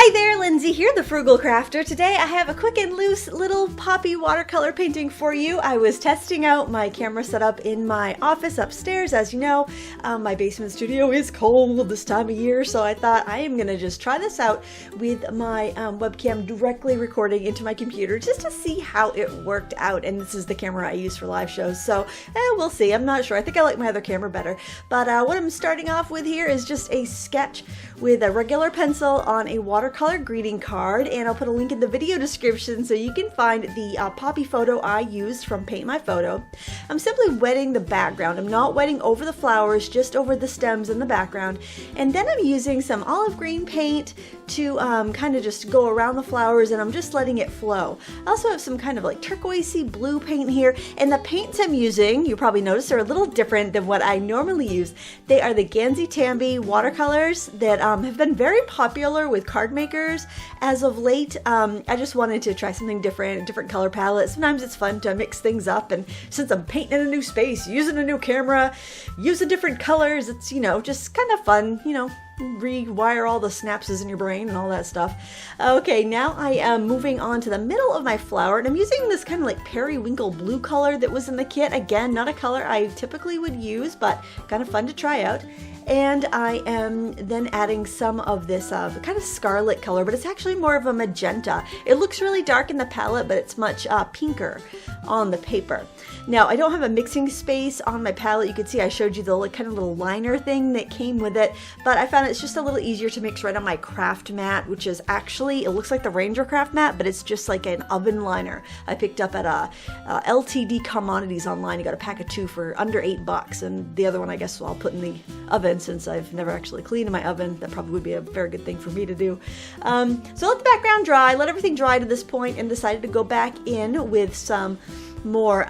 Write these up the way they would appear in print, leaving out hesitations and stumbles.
Hi there, Lindsay here, the Frugal Crafter. Today I have a quick and loose little poppy watercolor painting for you. I was testing out my camera setup in my office upstairs. As you know, my basement studio is cold this time of year, so I thought I am gonna just try this out with my webcam directly recording into my computer just to see how it worked out. And this is the camera I use for live shows, so we'll see. I'm not sure. I think I like my other camera better. But what I'm starting off with here is just a sketch with a regular pencil on a watercolor greeting card, and I'll put a link in the video description so you can find the poppy photo I used from Paint My Photo. I'm simply wetting the background. I'm not wetting over the flowers, just over the stems in the background. And then I'm using some olive green paint to kind of just go around the flowers, and I'm just letting it flow. I also have some kind of like turquoisey blue paint here, and the paints I'm using, you probably noticed, are a little different than what I normally use. They are the Gansey Tambi watercolors that have been very popular with card makers as of late. I just wanted to try something different, a different color palette. Sometimes it's fun to mix things up, and since I'm painting in a new space, using a new camera, using different colors, it's, you know, just kind of fun, you know, rewire all the synapses in your brain and all that stuff. Okay, now I am moving on to the middle of my flower, and I'm using this kind of like periwinkle blue color that was in the kit. Again, not a color I typically would use, but kind of fun to try out. And I am then adding some of this kind of scarlet color, but it's actually more of a magenta. It looks really dark in the palette, but it's much pinker on the paper. Now, I don't have a mixing space on my palette. You can see I showed you the kind of little liner thing that came with it, but I found it's just a little easier to mix right on my craft mat, which is actually, it looks like the Ranger craft mat, but it's just like an oven liner I picked up at LTD Commodities online. I got a pack of 2 for under $8, and the other one I guess I'll put in the oven since I've never actually cleaned my oven. That probably would be a very good thing for me to do. So let the background dry, let everything dry to this point, and decided to go back in with some more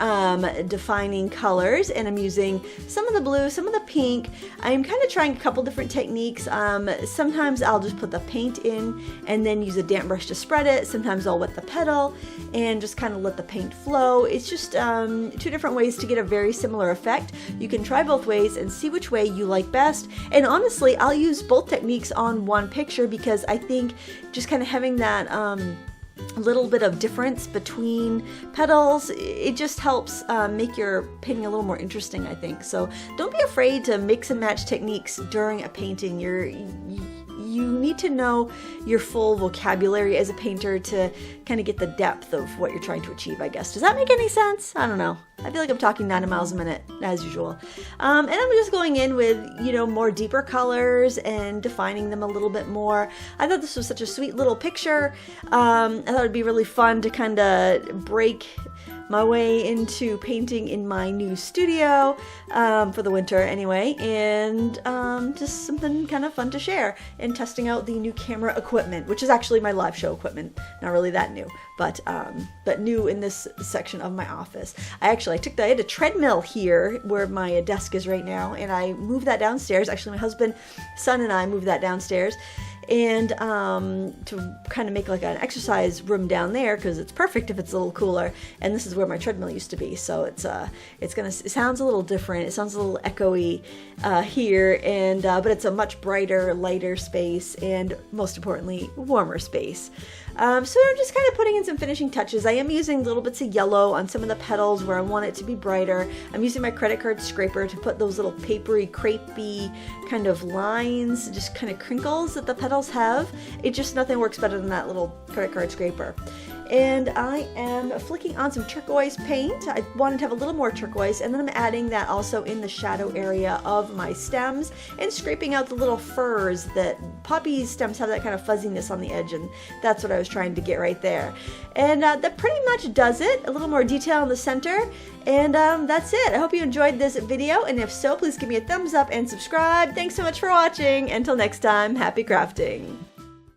defining colors, and I'm using some of the blue, some of the pink. I'm kind of trying a couple different techniques. Sometimes I'll just put the paint in and then use a damp brush to spread it. Sometimes I'll wet the petal and just kind of let the paint flow. It's just 2 different ways to get a very similar effect. You can try both ways and see which way you like best. And honestly, I'll use both techniques on one picture because I think just kind of having that a little bit of difference between petals, it just helps make your painting a little more interesting, I think. So don't be afraid to mix and match techniques during a painting. You need to know your full vocabulary as a painter to kind of get the depth of what you're trying to achieve, I guess. Does that make any sense? I don't know. I feel like I'm talking 90 miles a minute as usual. And I'm just going in with, you know, more deeper colors and defining them a little bit more. I thought this was such a sweet little picture. I thought it'd be really fun to kind of break my way into painting in my new studio for the winter anyway, and just something kind of fun to share, and testing out the new camera equipment, which is actually my live show equipment. Not really that new, but new in this section of my office. I had a treadmill here where my desk is right now, and I moved that downstairs. Actually, my son and I moved that downstairs, and to kind of make like an exercise room down there, because it's perfect if it's a little cooler. And this is where my treadmill used to be, so it sounds a little different. It sounds a little echoey here, and but it's a much brighter, lighter space, and most importantly, warmer space. So I'm just kind of putting in some finishing touches. I am using little bits of yellow on some of the petals where I want it to be brighter. I'm using my credit card scraper to put those little papery, crepey kind of lines, just kind of crinkles that the petals have. Nothing works better than that little credit card scraper. And I am flicking on some turquoise paint. I wanted to have a little more turquoise, and then I'm adding that also in the shadow area of my stems and scraping out the little furs that poppy stems have, that kind of fuzziness on the edge, and that's what I was trying to get right there. And that pretty much does it. A little more detail in the center, and that's it. I hope you enjoyed this video, and if so, please give me a thumbs up and subscribe. Thanks so much for watching. Until next time, happy crafting.